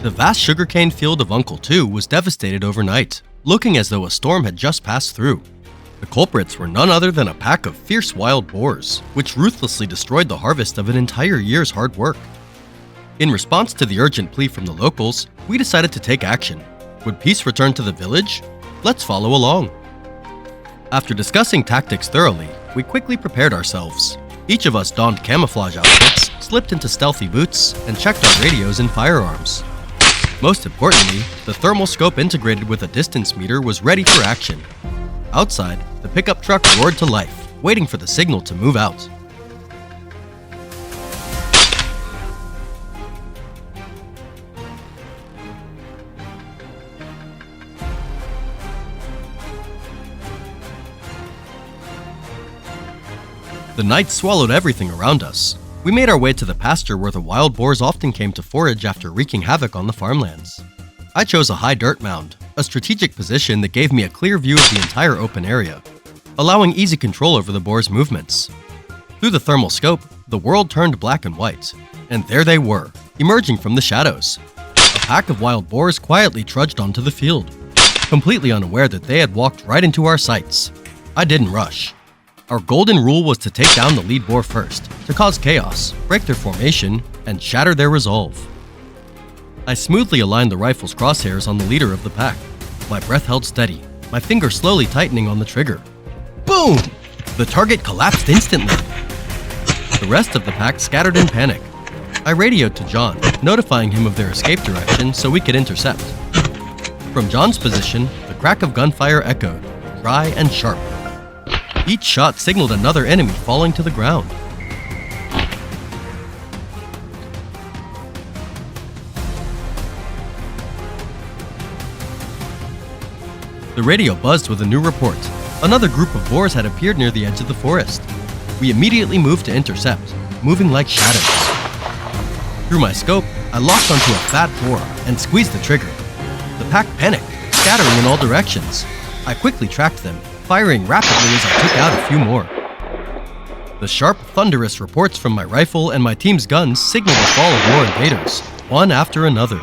The vast sugarcane field of Uncle 2 was devastated overnight, looking as though a storm had just passed through. The culprits were none other than a pack of fierce wild boars, which ruthlessly destroyed the harvest of an entire year's hard work. In response to the urgent plea from the locals, we decided to take action. Would peace return to the village? Let's follow along. After discussing tactics thoroughly, we quickly prepared ourselves. Each of us donned camouflage outfits, slipped into stealthy boots, and checked our radios and firearms. Most importantly, the thermal scope integrated with a distance meter was ready for action. Outside, the pickup truck roared to life, waiting for the signal to move out. The night swallowed everything around us. We made our way to the pasture where the wild boars often came to forage after wreaking havoc on the farmlands. I chose a high dirt mound, a strategic position that gave me a clear view of the entire open area, allowing easy control over the boars' movements. Through the thermal scope, the world turned black and white, and there they were, emerging from the shadows. A pack of wild boars quietly trudged onto the field, completely unaware that they had walked right into our sights. I didn't rush. Our golden rule was to take down the lead boar first, to cause chaos, break their formation, and shatter their resolve. I smoothly aligned the rifle's crosshairs on the leader of the pack. My breath held steady, my finger slowly tightening on the trigger. Boom! The target collapsed instantly. The rest of the pack scattered in panic. I radioed to John, notifying him of their escape direction so we could intercept. From John's position, the crack of gunfire echoed, dry and sharp. Each shot signaled another enemy falling to the ground. The radio buzzed with a new report. Another group of boars had appeared near the edge of the forest. We immediately moved to intercept, moving like shadows. Through my scope, I locked onto a fat boar and squeezed the trigger. The pack panicked, scattering in all directions. I quickly tracked them, firing rapidly as I took out a few more. The sharp, thunderous reports from my rifle and my team's guns signaled the fall of more invaders, one after another.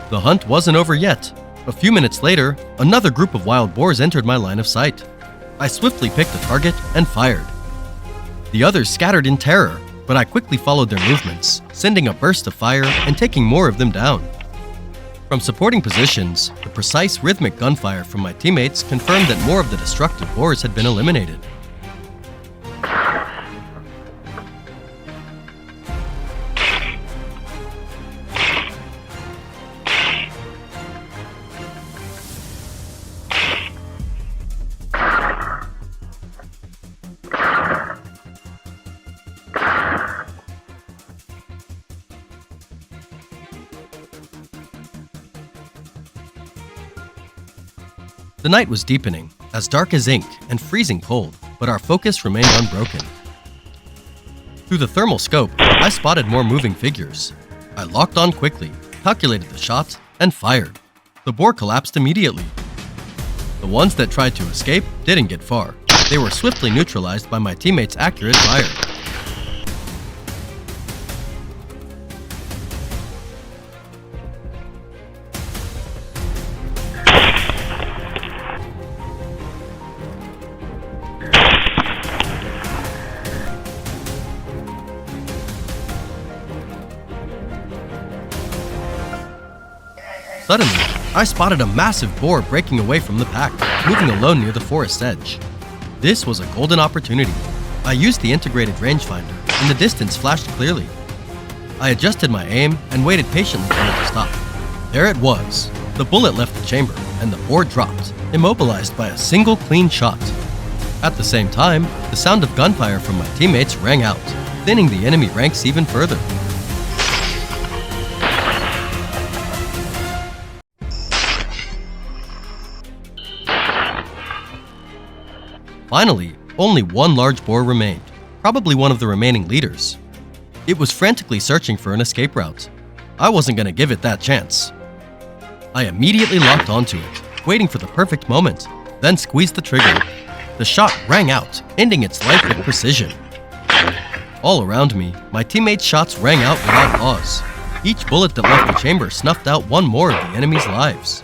The hunt wasn't over yet. A few minutes later, another group of wild boars entered my line of sight. I swiftly picked a target and fired. The others scattered in terror, but I quickly followed their movements, sending a burst of fire and taking more of them down. From supporting positions, the precise rhythmic gunfire from my teammates confirmed that more of the destructive boars had been eliminated. The night was deepening, as dark as ink and freezing cold, but our focus remained unbroken. Through the thermal scope, I spotted more moving figures. I locked on quickly, calculated the shot, and fired. The boar collapsed immediately. The ones that tried to escape didn't get far. They were swiftly neutralized by my teammates' accurate fire. Suddenly, I spotted a massive boar breaking away from the pack, moving alone near the forest's edge. This was a golden opportunity. I used the integrated rangefinder, and the distance flashed clearly. I adjusted my aim and waited patiently for it to stop. There it was. The bullet left the chamber, and the boar dropped, immobilized by a single clean shot. At the same time, the sound of gunfire from my teammates rang out, thinning the enemy ranks even further. Finally, only one large boar remained, probably one of the remaining leaders. It was frantically searching for an escape route. I wasn't going to give it that chance. I immediately locked onto it, waiting for the perfect moment, then squeezed the trigger. The shot rang out, ending its life with precision. All around me, my teammates' shots rang out without pause. Each bullet that left the chamber snuffed out one more of the enemy's lives.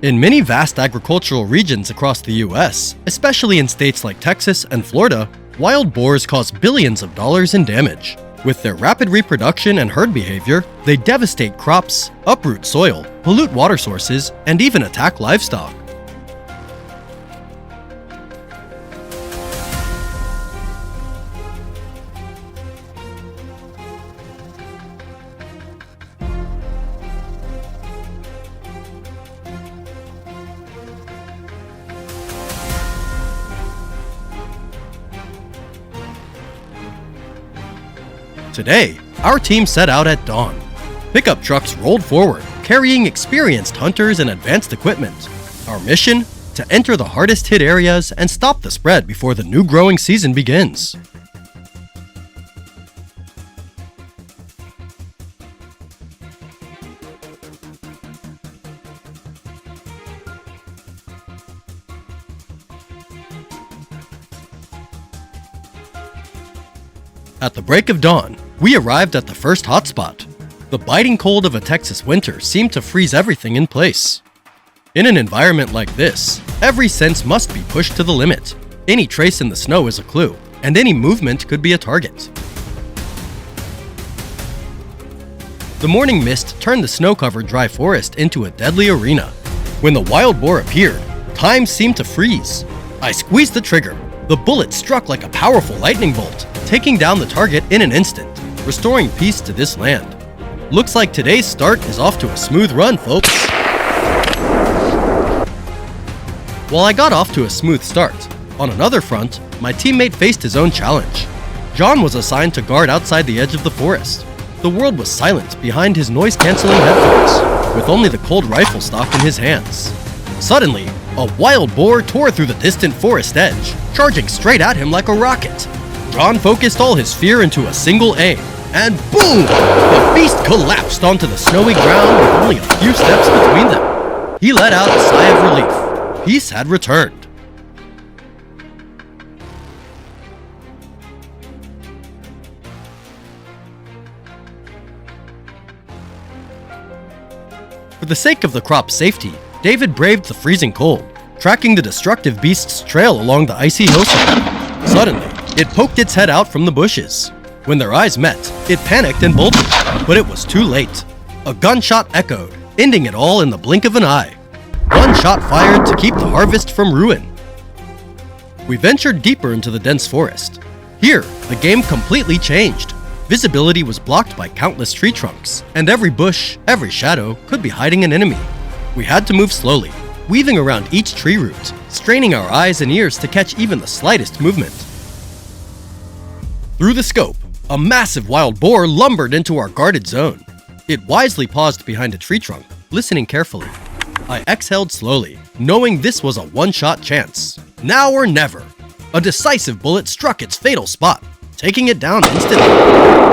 In many vast agricultural regions across the US, especially in states like Texas and Florida, wild boars cause billions of dollars in damage. With their rapid reproduction and herd behavior, they devastate crops, uproot soil, pollute water sources, and even attack livestock. Today, our team set out at dawn. Pickup trucks rolled forward, carrying experienced hunters and advanced equipment. Our mission? To enter the hardest hit areas and stop the spread before the new growing season begins. At the break of dawn, we arrived at the first hotspot. The biting cold of a Texas winter seemed to freeze everything in place. In an environment like this, every sense must be pushed to the limit. Any trace in the snow is a clue, and any movement could be a target. The morning mist turned the snow-covered dry forest into a deadly arena. When the wild boar appeared, time seemed to freeze. I squeezed the trigger. The bullet struck like a powerful lightning bolt, taking down the target in an instant, restoring peace to this land. Looks like today's start is off to a smooth run, folks. While I got off to a smooth start, on another front, my teammate faced his own challenge. John was assigned to guard outside the edge of the forest. The world was silent behind his noise-canceling headphones, with only the cold rifle stock in his hands. Suddenly, a wild boar tore through the distant forest edge, charging straight at him like a rocket. John focused all his fear into a single aim, and boom! The beast collapsed onto the snowy ground with only a few steps between them. He let out a sigh of relief. Peace had returned. For the sake of the crop's safety, David braved the freezing cold, tracking the destructive beast's trail along the icy hillside. Suddenly, it poked its head out from the bushes. When their eyes met, it panicked and bolted, but it was too late. A gunshot echoed, ending it all in the blink of an eye. One shot fired to keep the harvest from ruin. We ventured deeper into the dense forest. Here, the game completely changed. Visibility was blocked by countless tree trunks, and every bush, every shadow could be hiding an enemy. We had to move slowly, weaving around each tree root, straining our eyes and ears to catch even the slightest movement. Through the scope, a massive wild boar lumbered into our guarded zone. It wisely paused behind a tree trunk, listening carefully. I exhaled slowly, knowing this was a one-shot chance. Now or never. A decisive bullet struck its fatal spot, taking it down instantly.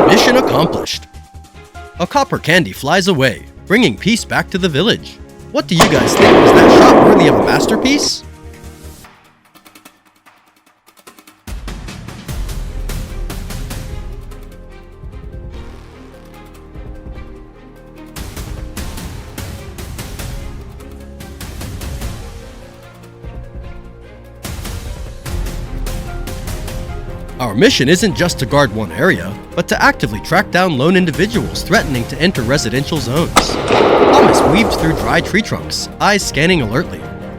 Mission accomplished. A copper candy flies away, bringing peace back to the village. What do you guys think? Was that shot worthy of a masterpiece? Our mission isn't just to guard one area, but to actively track down lone individuals threatening to enter residential zones. Thomas weaved through dry tree trunks, eyes scanning alertly.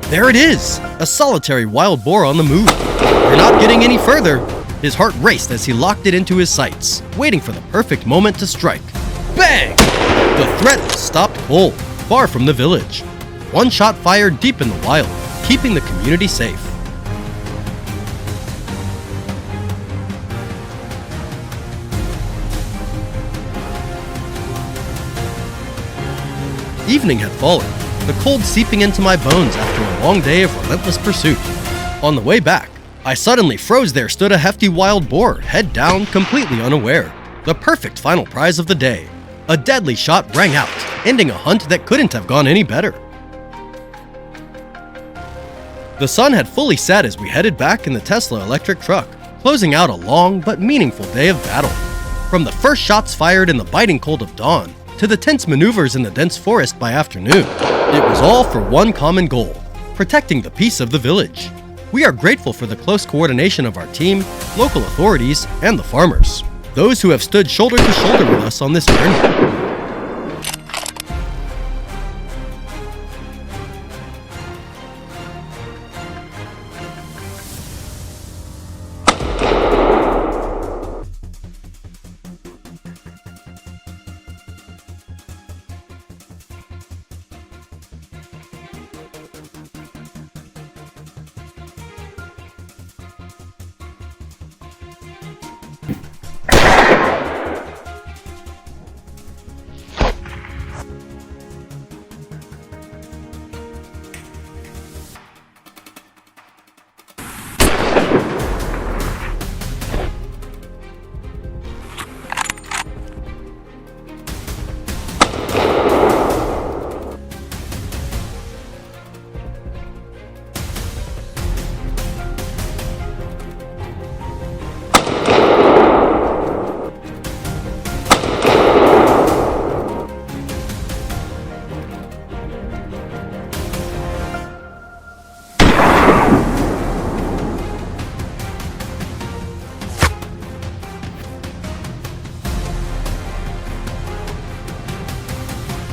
There it is! A solitary wild boar on the move. We're not getting any further. His heart raced as he locked it into his sights, waiting for the perfect moment to strike. Bang! The threat was stopped cold, far from the village. One shot fired deep in the wild, keeping the community safe. Evening had fallen, the cold seeping into my bones after a long day of relentless pursuit. On the way back, I suddenly froze. There stood a hefty wild boar, head down, completely unaware. The perfect final prize of the day. A deadly shot rang out, ending a hunt that couldn't have gone any better. The sun had fully set as we headed back in the Tesla electric truck, closing out a long but meaningful day of battle. From the first shots fired in the biting cold of dawn, to the tense maneuvers in the dense forest by afternoon, it was all for one common goal: protecting the peace of the village. We are grateful for the close coordination of our team, local authorities, and the farmers, those who have stood shoulder to shoulder with us on this journey.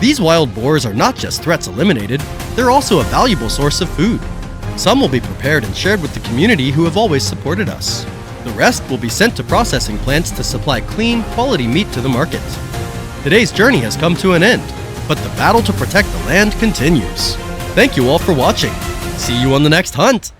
These wild boars are not just threats eliminated, they're also a valuable source of food. Some will be prepared and shared with the community who have always supported us. The rest will be sent to processing plants to supply clean, quality meat to the market. Today's journey has come to an end, but the battle to protect the land continues. Thank you all for watching. See you on the next hunt!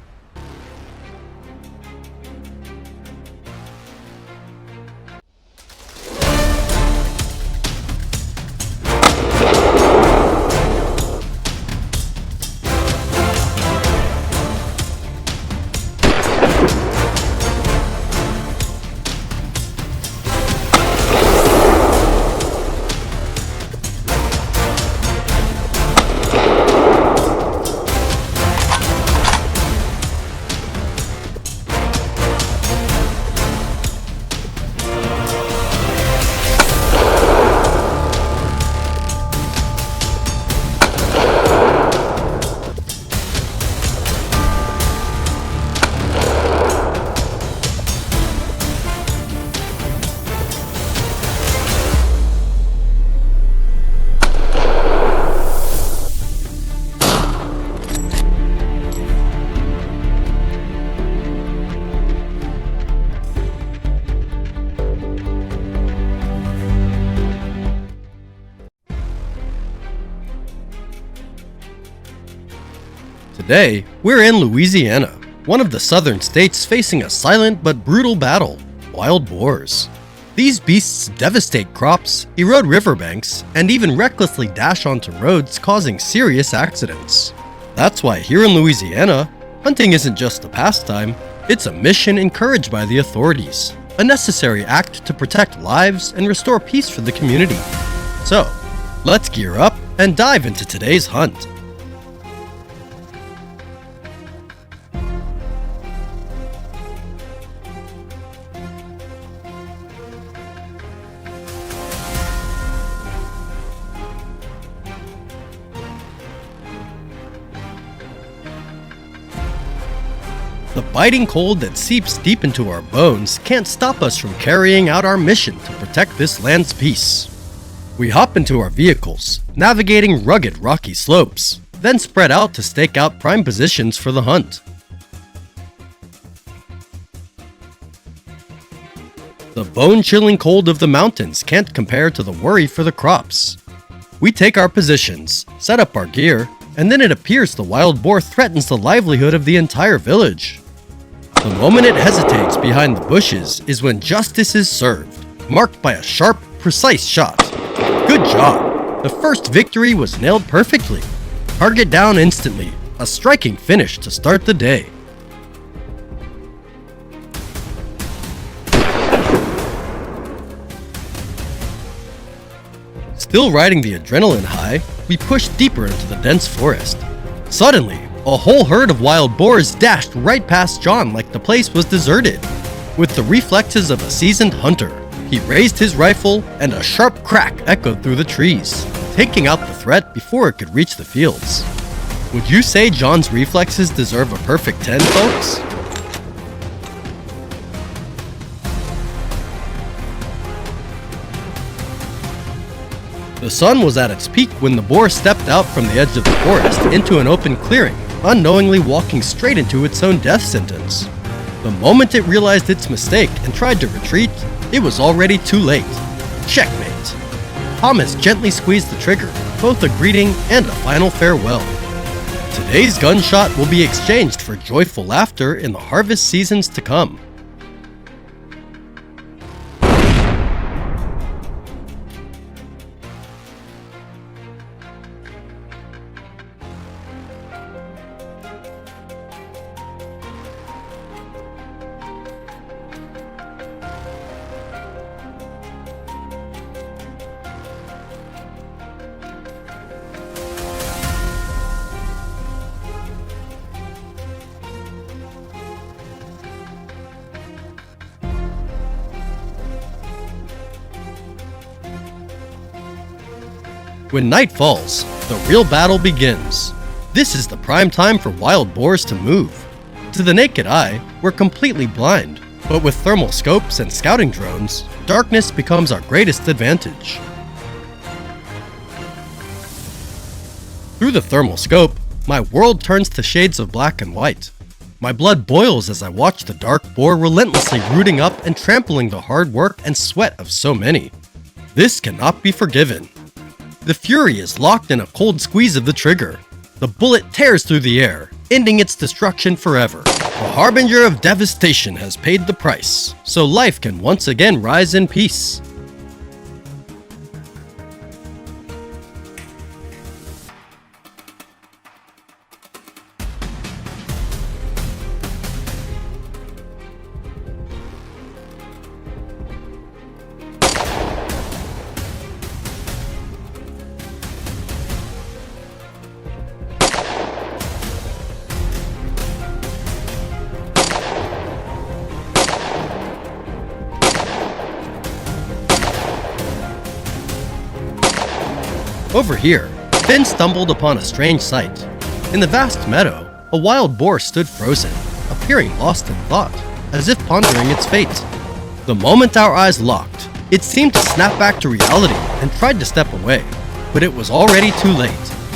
Today, we're in Louisiana, one of the southern states facing a silent but brutal battle: wild boars. These beasts devastate crops, erode riverbanks, and even recklessly dash onto roads, causing serious accidents. That's why here in Louisiana, hunting isn't just a pastime, It's a mission encouraged by the authorities, a necessary act to protect lives and restore peace for the community. So, let's gear up and dive into today's hunt. The biting cold that seeps deep into our bones can't stop us from carrying out our mission to protect this land's peace. We hop into our vehicles, navigating rugged rocky slopes, then spread out to stake out prime positions for the hunt. The bone-chilling cold of the mountains can't compare to the worry for the crops. We take our positions, set up our gear, and then it appears the wild boar threatens the livelihood of the entire village. The moment it hesitates behind the bushes is when justice is served, marked by a sharp, precise shot. Good job! The first victory was nailed perfectly. Target down instantly, a striking finish to start the day. Still riding the adrenaline high, we pushed deeper into the dense forest. Suddenly, a whole herd of wild boars dashed right past John like the place was deserted. With the reflexes of a seasoned hunter, he raised his rifle and a sharp crack echoed through the trees, taking out the threat before it could reach the fields. Would you say John's reflexes deserve a perfect 10, folks? The sun was at its peak when the boar stepped out from the edge of the forest into an open clearing, unknowingly walking straight into its own death sentence. The moment it realized its mistake and tried to retreat, it was already too late. Checkmate. Thomas gently squeezed the trigger, both a greeting and a final farewell. Today's gunshot will be exchanged for joyful laughter in the harvest seasons to come. When night falls, the real battle begins. This is the prime time for wild boars to move. To the naked eye, we're completely blind, but with thermal scopes and scouting drones, darkness becomes our greatest advantage. Through the thermal scope, my world turns to shades of black and white. My blood boils as I watch the dark boar relentlessly rooting up and trampling the hard work and sweat of so many. This cannot be forgiven. The fury is locked in a cold squeeze of the trigger. The bullet tears through the air, ending its destruction forever. The harbinger of devastation has paid the price, so life can once again rise in peace. Over here, Finn stumbled upon a strange sight. In the vast meadow, a wild boar stood frozen, appearing lost in thought, as if pondering its fate. The moment our eyes locked, it seemed to snap back to reality and tried to step away, but it was already too late,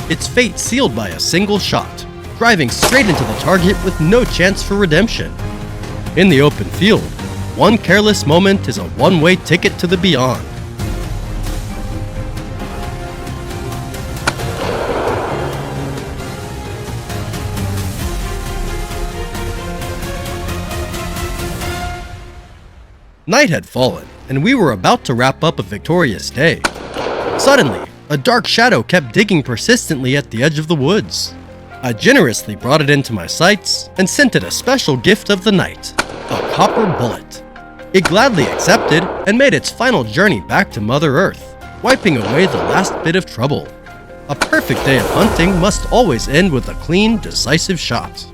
its fate sealed by a single shot, driving straight into the target with no chance for redemption. In the open field, one careless moment is a one-way ticket to the beyond. Night had fallen, and we were about to wrap up a victorious day. Suddenly, a dark shadow kept digging persistently at the edge of the woods. I generously brought it into my sights and sent it a special gift of the night, a copper bullet. It gladly accepted and made its final journey back to Mother Earth, wiping away the last bit of trouble. A perfect day of hunting must always end with a clean, decisive shot.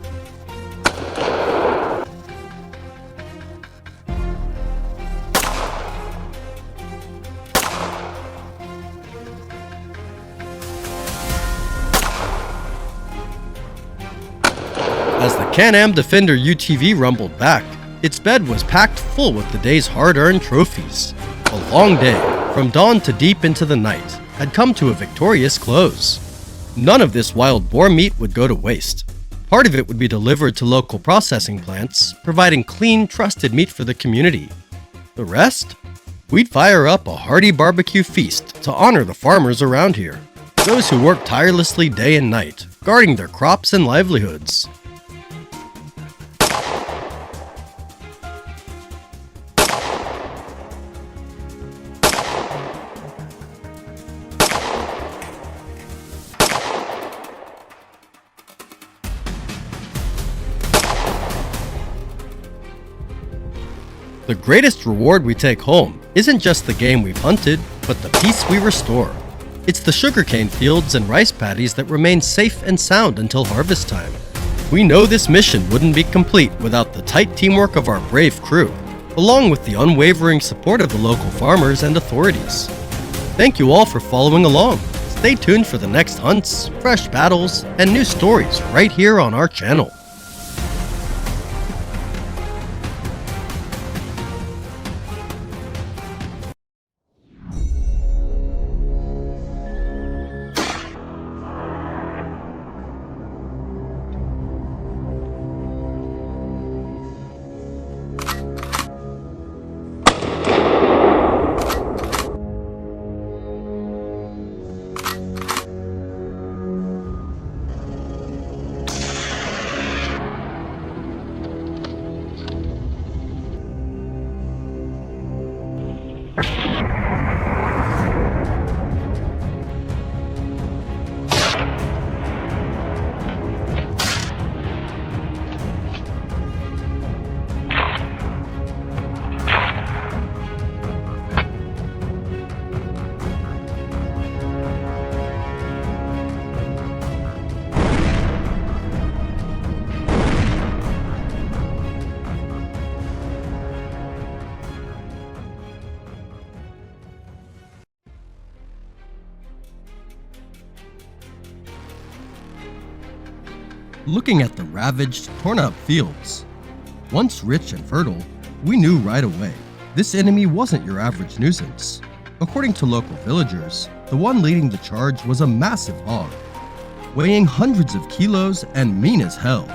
As the Can-Am Defender UTV rumbled back, its bed was packed full with the day's hard-earned trophies. A long day, from dawn to deep into the night, had come to a victorious close. None of this wild boar meat would go to waste. Part of it would be delivered to local processing plants, providing clean, trusted meat for the community. The rest? We'd fire up a hearty barbecue feast to honor the farmers around here, those who work tirelessly day and night, guarding their crops and livelihoods. The greatest reward we take home isn't just the game we've hunted, but the peace we restore. It's the sugarcane fields and rice paddies that remain safe and sound until harvest time. We know this mission wouldn't be complete without the tight teamwork of our brave crew, along with the unwavering support of the local farmers and authorities. Thank you all for following along. Stay tuned for the next hunts, fresh battles, and new stories right here on our channel. Looking at the ravaged, torn-up fields, once rich and fertile, we knew right away this enemy wasn't your average nuisance. According to local villagers, the one leading the charge was a massive hog, weighing hundreds of kilos and mean as hell.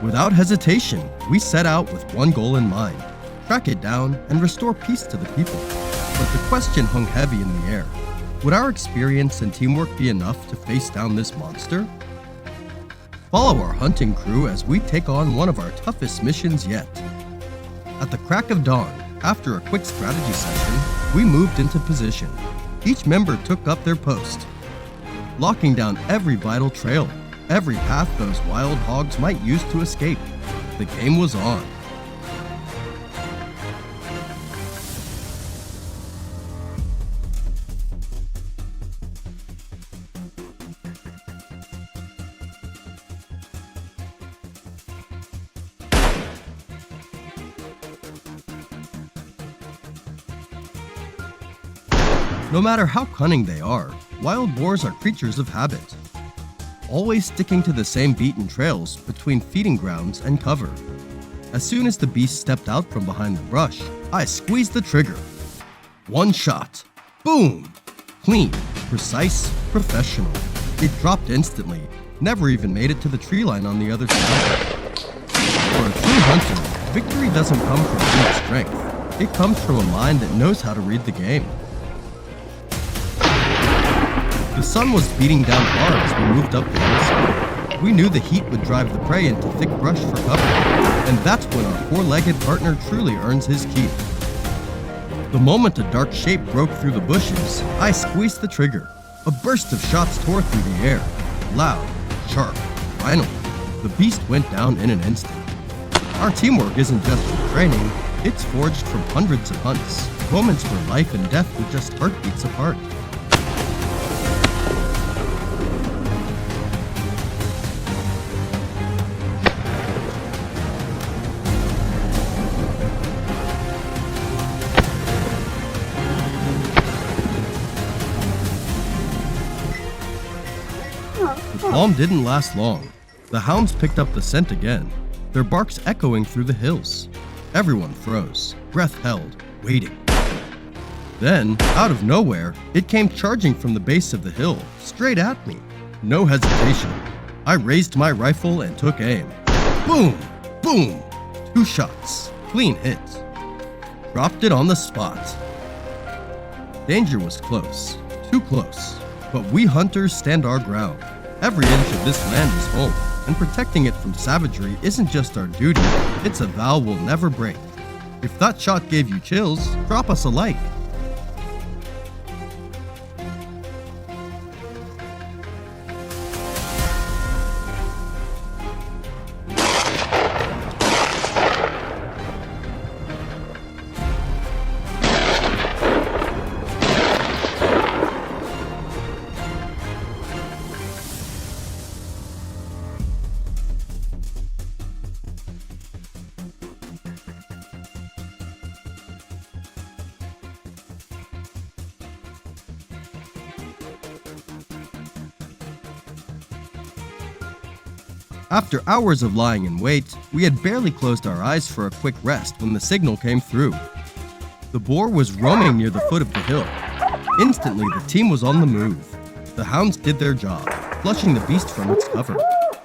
Without hesitation, we set out with one goal in mind: track it down and restore peace to the people. But the question hung heavy in the air. Would our experience and teamwork be enough to face down this monster? Follow our hunting crew as we take on one of our toughest missions yet. At the crack of dawn, after a quick strategy session, we moved into position. Each member took up their post, locking down every vital trail, every path those wild hogs might use to escape. The game was on. No matter how cunning they are, wild boars are creatures of habit, always sticking to the same beaten trails between feeding grounds and cover. As soon as the beast stepped out from behind the brush, I squeezed the trigger. One shot. Boom! Clean, precise, professional. It dropped instantly, never even made it to the tree line on the other side. For a true hunter, victory doesn't come from brute strength. It comes from a mind that knows how to read the game. The sun was beating down hard as we moved up the hillside. We knew the heat would drive the prey into thick brush for cover, and that's when our four-legged partner truly earns his keep. The moment a dark shape broke through the bushes, I squeezed the trigger. A burst of shots tore through the air, loud, sharp. Finally, the beast went down in an instant. Our teamwork isn't just from training, it's forged from hundreds of hunts, moments where life and death were just heartbeats apart. The calm didn't last long. The hounds picked up the scent again, their barks echoing through the hills. Everyone froze, breath held, waiting. Then, out of nowhere, it came charging from the base of the hill, straight at me. No hesitation. I raised my rifle and took aim. Boom! Boom! 2 shots. Clean hits. Dropped it on the spot. Danger was close. Too close. But we hunters stand our ground. Every inch of this land is home, and protecting it from savagery isn't just our duty, it's a vow we'll never break. If that shot gave you chills, drop us a like. After hours of lying in wait, we had barely closed our eyes for a quick rest when the signal came through. The boar was roaming near the foot of the hill. Instantly, the team was on the move. The hounds did their job, flushing the beast from its cover.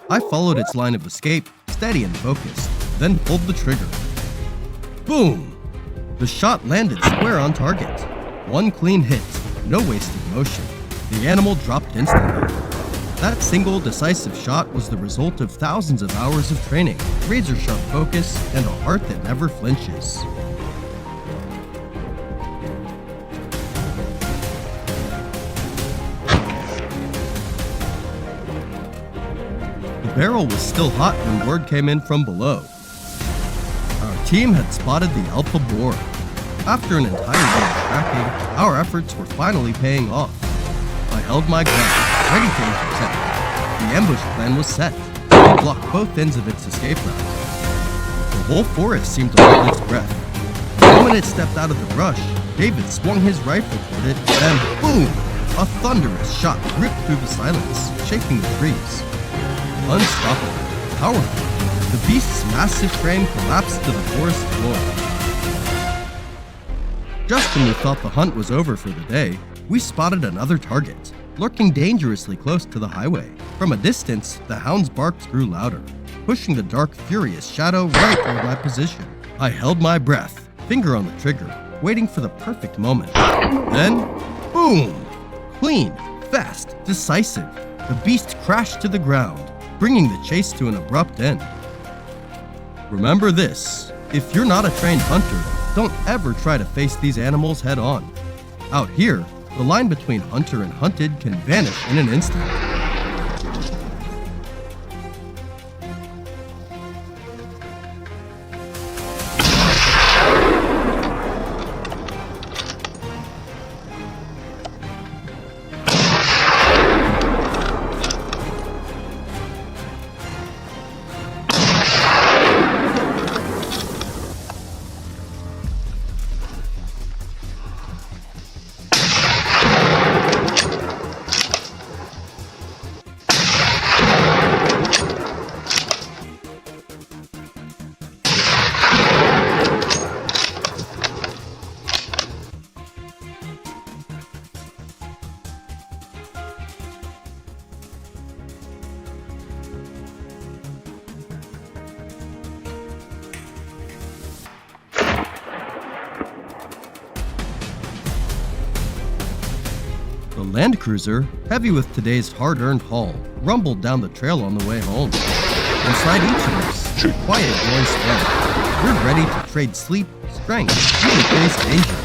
I followed its line of escape, steady and focused, then pulled the trigger. Boom! The shot landed square on target. 1 clean hit, no wasted motion. The animal dropped instantly. That single, decisive shot was the result of thousands of hours of training, razor-sharp focus, and a heart that never flinches. The barrel was still hot when word came in from below. Our team had spotted the alpha boar. After an entire day of tracking, our efforts were finally paying off. I held my ground, ready to intercept. The ambush plan was set. We blocked both ends of its escape route. The whole forest seemed to hold its breath. The moment it stepped out of the brush, David swung his rifle toward it, and boom! A thunderous shot ripped through the silence, shaking the trees. Unstoppable, powerful, the beast's massive frame collapsed to the forest floor. Just when we thought the hunt was over for the day, we spotted another target, lurking dangerously close to the highway. From a distance, the hound's barks grew louder, pushing the dark, furious shadow right toward my position. I held my breath, finger on the trigger, waiting for the perfect moment. Then, boom! Clean, fast, decisive, the beast crashed to the ground, bringing the chase to an abrupt end. Remember this, if you're not a trained hunter, don't ever try to face these animals head on. Out here, the line between hunter and hunted can vanish in an instant. The Land Cruiser, heavy with today's hard-earned haul, rumbled down the trail on the way home. Inside each of us, a quiet voice said, "We're ready to trade sleep, strength, even face danger."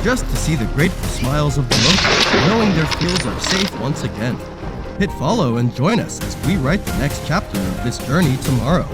Just to see the grateful smiles of the locals, knowing their fields are safe once again. Hit follow and join us as we write the next chapter of this journey tomorrow.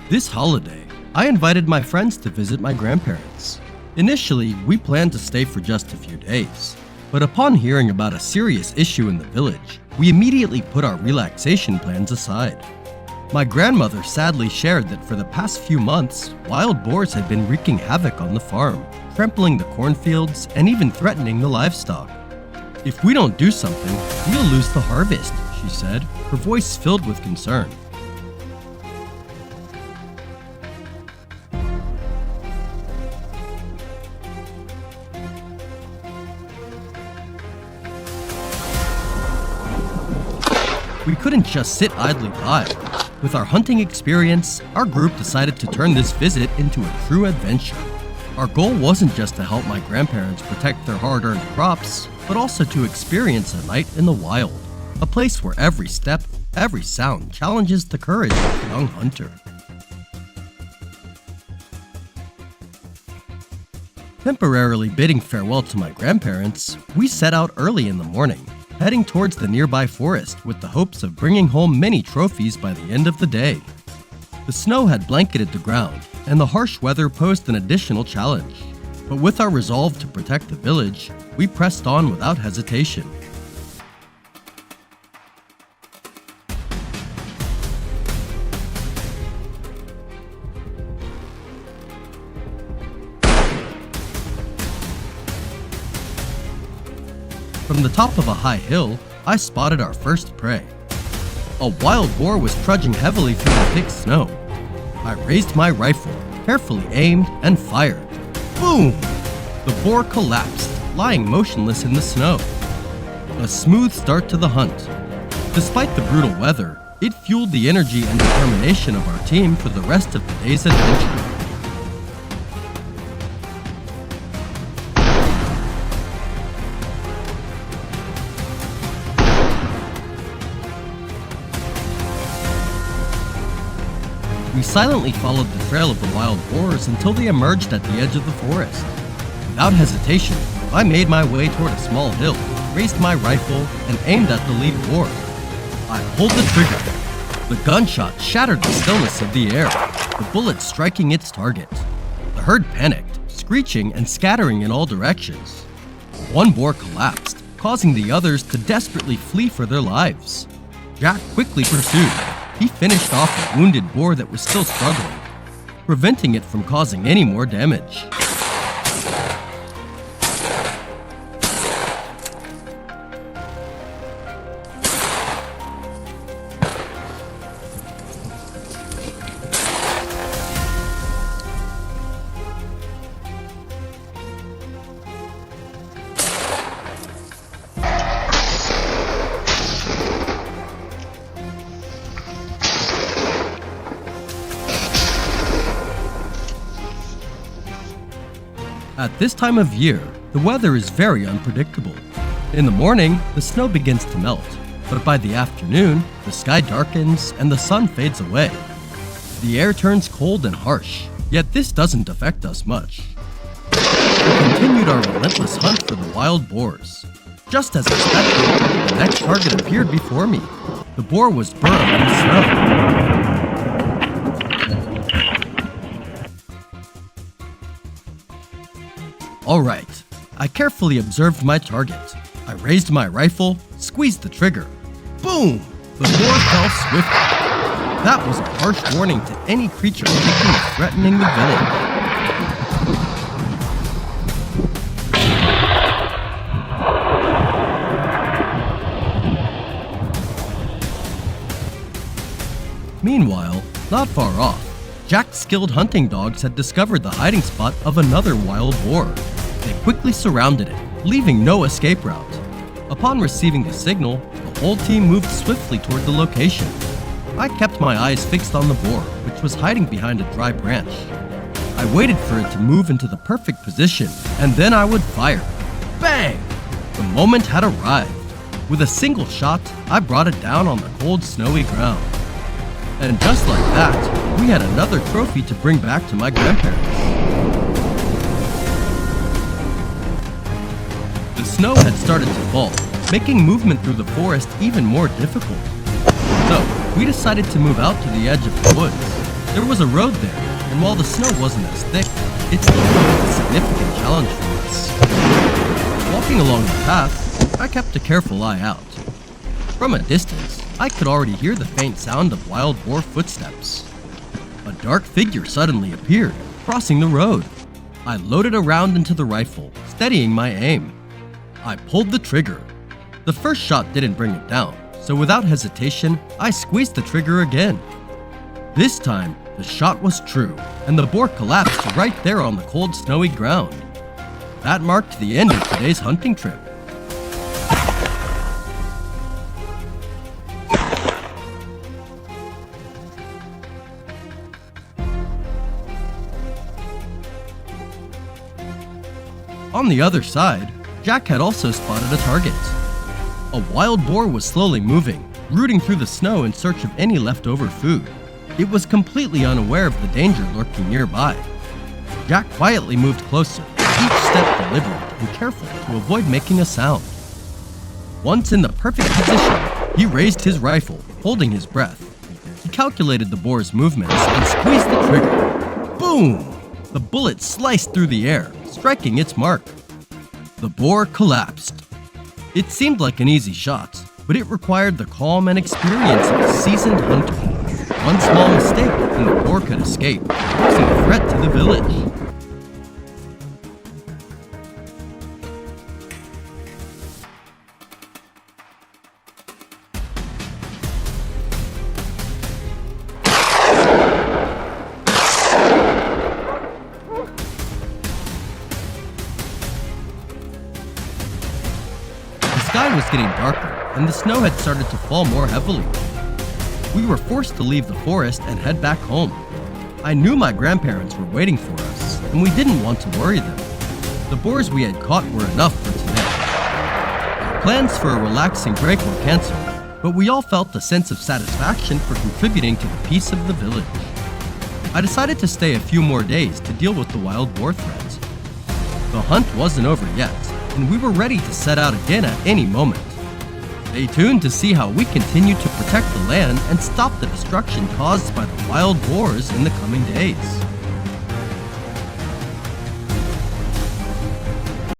This holiday, I invited my friends to visit my grandparents. Initially, we planned to stay for just a few days, but upon hearing about a serious issue in the village, we immediately put our relaxation plans aside. My grandmother sadly shared that for the past few months, wild boars had been wreaking havoc on the farm, trampling the cornfields and even threatening the livestock. "If we don't do something, we'll lose the harvest," she said, her voice filled with concern. We couldn't just sit idly by. With our hunting experience, our group decided to turn this visit into a true adventure. Our goal wasn't just to help my grandparents protect their hard-earned crops, but also to experience a night in the wild, a place where every step, every sound challenges the courage of a young hunter. Temporarily bidding farewell to my grandparents, we set out early in the morning, heading towards the nearby forest with the hopes of bringing home many trophies by the end of the day. The snow had blanketed the ground, and the harsh weather posed an additional challenge. But with our resolve to protect the village, we pressed on without hesitation. From the top of a high hill, I spotted our first prey. A wild boar was trudging heavily through the thick snow. I raised my rifle, carefully aimed, and fired. Boom! The boar collapsed, lying motionless in the snow. A smooth start to the hunt. Despite the brutal weather, it fueled the energy and determination of our team for the rest of the day's adventure. We silently followed the trail of the wild boars until they emerged at the edge of the forest. Without hesitation, I made my way toward a small hill, raised my rifle, and aimed at the lead boar. I pulled the trigger. The gunshot shattered the stillness of the air, the bullet striking its target. The herd panicked, screeching and scattering in all directions. One boar collapsed, causing the others to desperately flee for their lives. Jack quickly pursued. He finished off a wounded boar that was still struggling, preventing it from causing any more damage. At this time of year, the weather is very unpredictable. In the morning, the snow begins to melt, but by the afternoon, the sky darkens and the sun fades away. The air turns cold and harsh, yet this doesn't affect us much. We continued our relentless hunt for the wild boars. Just as expected, the next target appeared before me. The boar was burrowed in the snow. Alright, I carefully observed my target. I raised my rifle, squeezed the trigger. Boom! The boar fell swiftly. That was a harsh warning to any creature thinking of threatening the village. Meanwhile, not far off, Jack's skilled hunting dogs had discovered the hiding spot of another wild boar. They quickly surrounded it, leaving no escape route. Upon receiving the signal, the whole team moved swiftly toward the location. I kept my eyes fixed on the boar, which was hiding behind a dry branch. I waited for it to move into the perfect position, and then I would fire. Bang! The moment had arrived. With a single shot, I brought it down on the cold, snowy ground. And just like that, we had another trophy to bring back to my grandparents. The snow had started to fall, making movement through the forest even more difficult. So, we decided to move out to the edge of the woods. There was a road there, and while the snow wasn't as thick, it still posed a significant challenge for us. Walking along the path, I kept a careful eye out. From a distance, I could already hear the faint sound of wild boar footsteps. A dark figure suddenly appeared, crossing the road. I loaded a round into the rifle, steadying my aim. I pulled the trigger. The first shot didn't bring it down, so without hesitation, I squeezed the trigger again. This time, the shot was true, and the boar collapsed right there on the cold, snowy ground. That marked the end of today's hunting trip. On the other side, Jack had also spotted a target. A wild boar was slowly moving, rooting through the snow in search of any leftover food. It was completely unaware of the danger lurking nearby. Jack quietly moved closer, each step deliberate and careful to avoid making a sound. Once in the perfect position, he raised his rifle, holding his breath. He calculated the boar's movements and squeezed the trigger. Boom! The bullet sliced through the air, striking its mark. The boar collapsed. It seemed like an easy shot, but it required the calm and experience of a seasoned hunter. One small mistake and the boar could escape, posing a threat to the village. The sky was getting darker, and the snow had started to fall more heavily. We were forced to leave the forest and head back home. I knew my grandparents were waiting for us, and we didn't want to worry them. The boars we had caught were enough for today. Our plans for a relaxing break were canceled, but we all felt a sense of satisfaction for contributing to the peace of the village. I decided to stay a few more days to deal with the wild boar threat. The hunt wasn't over yet, and we were ready to set out again at any moment. Stay tuned to see how we continue to protect the land and stop the destruction caused by the wild boars in the coming days.